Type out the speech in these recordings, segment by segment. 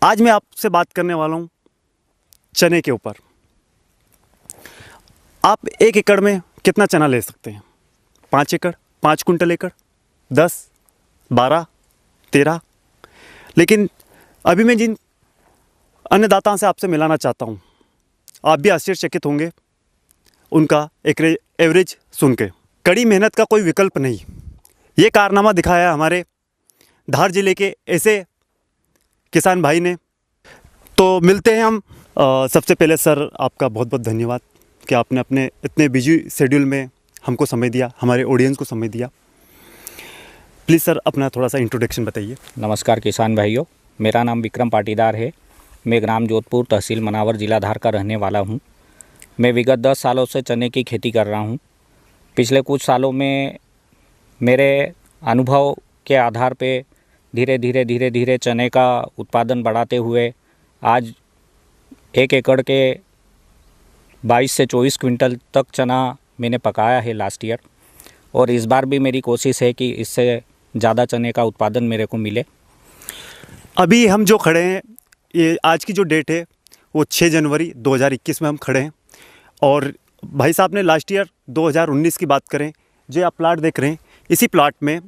आज मैं आपसे बात करने वाला हूँ चने के ऊपर। आप 1 एकड़ में कितना चना ले सकते हैं? 5 एकड़, 5 कुंटल एकड़, 10, 12, 13। लेकिन अभी मैं जिन अन्नदाताओं से आपसे मिलाना चाहता हूँ, आप भी आश्चर्यचकित होंगे उनका एवरेज सुन के। कड़ी मेहनत का कोई विकल्प नहीं, ये कारनामा दिखाया हमारे धार जिले के ऐसे किसान भाई ने। तो मिलते हैं हम। सबसे पहले सर आपका बहुत बहुत धन्यवाद कि आपने अपने इतने बिजी शेड्यूल में हमको समय दिया, हमारे ऑडियंस को समय दिया। प्लीज़ सर अपना थोड़ा सा इंट्रोडक्शन बताइए। नमस्कार किसान भाइयों, मेरा नाम विक्रम पाटीदार है। मैं ग्राम जोधपुर, तहसील मनावर, जिला धार का रहने वाला हूं। मैं विगत 10 सालों से चने की खेती कर रहा हूं। पिछले कुछ सालों में मेरे अनुभव के आधार पे धीरे धीरे चने का उत्पादन बढ़ाते हुए आज 1 एकड़ के 22 से 24 क्विंटल तक चना मैंने पकाया है लास्ट ईयर। और इस बार भी मेरी कोशिश है कि इससे ज़्यादा चने का उत्पादन मेरे को मिले। अभी हम जो खड़े हैं, ये आज की जो डेट है वो 6 जनवरी 2021 में हम खड़े हैं। और भाई साहब ने लास्ट ईयर 2019 की बात करें, जो आप प्लाट देख रहे हैं, इसी प्लाट में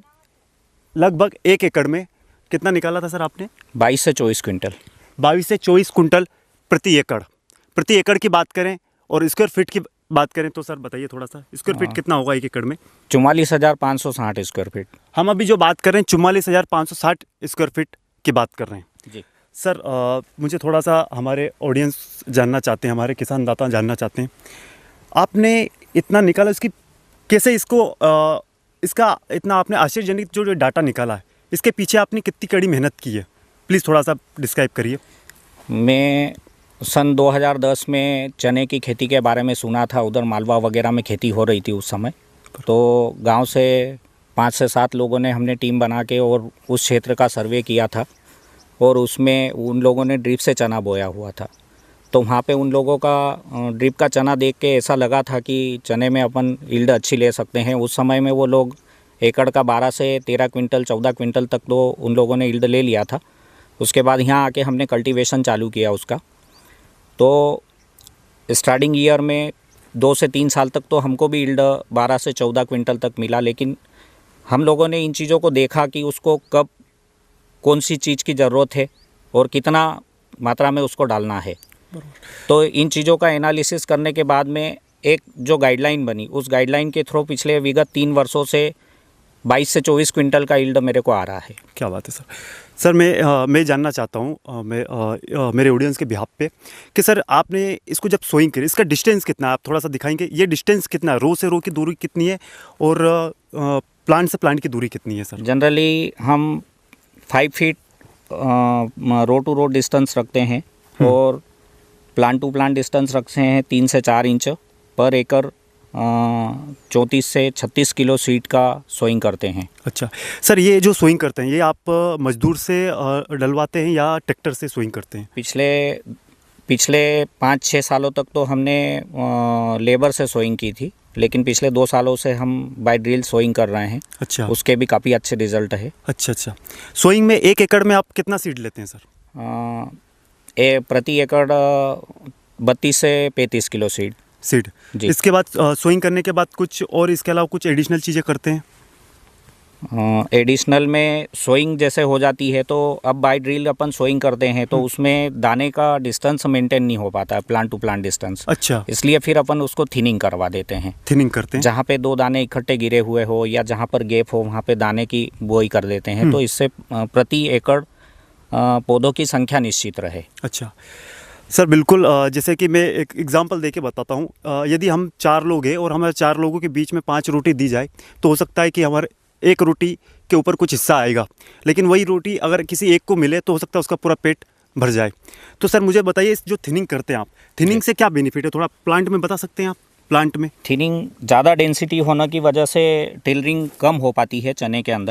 लगभग 1 एकड़ में कितना निकाला था सर आपने? 22 से 24 क्विंटल। 22 से 24 कुंटल प्रति एकड़ की बात करें और स्क्वायर फीट की बात करें तो सर बताइए थोड़ा सा, स्क्वायर फीट कितना होगा 1 एकड़ में? 44,560 स्क्वायर फीट। हम अभी जो बात कर रहे हैं 44,560 स्क्वायर फीट की बात कर रहे हैं जी सर। मुझे थोड़ा सा हमारे ऑडियंस जानना चाहते हैं, हमारे किसान दाता जानना चाहते हैं, आपने इतना निकाला, इसकी कैसे इसका इतना आपने आश्चर्यजनक जो डाटा निकाला है, इसके पीछे आपने कितनी कड़ी मेहनत की है? प्लीज़ थोड़ा सा डिस्क्राइब करिए। मैं सन 2010 में चने की खेती के बारे में सुना था। उधर मालवा वगैरह में खेती हो रही थी उस समय। तो गांव से 5 से 7 लोगों ने हमने टीम बना के और उस क्षेत्र का सर्वे किया था। और उसमें उन लोगों ने ड्रिप से चना बोया हुआ था। तो वहाँ पे उन लोगों का ड्रिप का चना देख के ऐसा लगा था कि चने में अपन यील्ड अच्छी ले सकते हैं। उस समय में वो लोग एकड़ का 12 से 13 क्विंटल 14 क्विंटल तक तो उन लोगों ने यील्ड ले लिया था। उसके बाद यहाँ आके हमने कल्टीवेशन चालू किया उसका। तो स्टार्टिंग ईयर में 2 से 3 साल तक तो हमको भी यील्ड 12 से 14 क्विंटल तक मिला। लेकिन हम लोगों ने इन चीज़ों को देखा कि उसको कब कौन सी चीज़ की ज़रूरत है और कितना मात्रा में उसको डालना है। तो इन चीज़ों का एनालिसिस करने के बाद में एक जो गाइडलाइन बनी, उस गाइडलाइन के थ्रू पिछले विगत 3 वर्षों से 22 से 24 क्विंटल का यील्ड मेरे को आ रहा है। क्या बात है सर। सर मैं जानना चाहता हूँ मेरे ऑडियंस के बिहाफ पे कि सर आपने इसको जब सोइंग करी, इसका डिस्टेंस कितना है? आप थोड़ा सा दिखाएंगे ये डिस्टेंस कितना है, रो से रो की दूरी कितनी है और प्लांट से प्लांट की दूरी कितनी है सर? जनरली हम 5 feet row to row distance रखते हैं और प्लांट टू प्लांट डिस्टेंस रखते हैं 3 से 4 इंच पर एकड़। 34 से 36 किलो सीड का सोइंग करते हैं। अच्छा सर, ये जो सोइंग करते हैं ये आप मजदूर से डलवाते हैं या ट्रैक्टर से सोइंग करते हैं? पिछले 5-6 सालों तक तो हमने लेबर से सोइंग की थी, लेकिन पिछले 2 सालों से हम बाय ड्रिल सोइंग कर रहे हैं। अच्छा, उसके भी काफ़ी अच्छे रिजल्ट है। अच्छा। सोइंग में 1 एकड़ में आप कितना सीड लेते हैं सर? प्रति एकड़ 32 से 35 किलो सीड। इसके बाद सोइंग करने के बाद कुछ और इसके अलावा कुछ एडिशनल चीज़ें करते हैं? एडिशनल में सोइंग जैसे हो जाती है तो अब बाय ड्रिल अपन सोइंग करते हैं तो उसमें दाने का डिस्टेंस मेंटेन नहीं हो पाता है, प्लांट टू प्लांट डिस्टेंस। अच्छा, इसलिए फिर अपन उसको थिनिंग करवा देते हैं। थिनिंग करते हैं जहाँ पे 2 दाने इकट्ठे गिरे हुए हो या जहाँ पर गैप हो वहाँ पे दाने की बुआई कर देते हैं। तो इससे प्रति एकड़ पौधों की संख्या निश्चित रहे। अच्छा सर, बिल्कुल। जैसे कि मैं एक एग्जांपल देके बताता हूँ। यदि हम 4 लोग हैं और हमारे 4 लोगों के बीच में 5 रोटी दी जाए तो हो सकता है कि हमारे एक रोटी के ऊपर कुछ हिस्सा आएगा, लेकिन वही रोटी अगर किसी एक को मिले तो हो सकता है उसका पूरा पेट भर जाए। तो सर मुझे बताइए, जो थिनिंग करते हैं आप, थिनिंग से क्या बेनिफिट है? थोड़ा प्लांट में बता सकते हैं आप? प्लांट में थिनिंग ज़्यादा डेंसिटी होने की वजह से टिलरिंग कम हो पाती है चने के अंदर।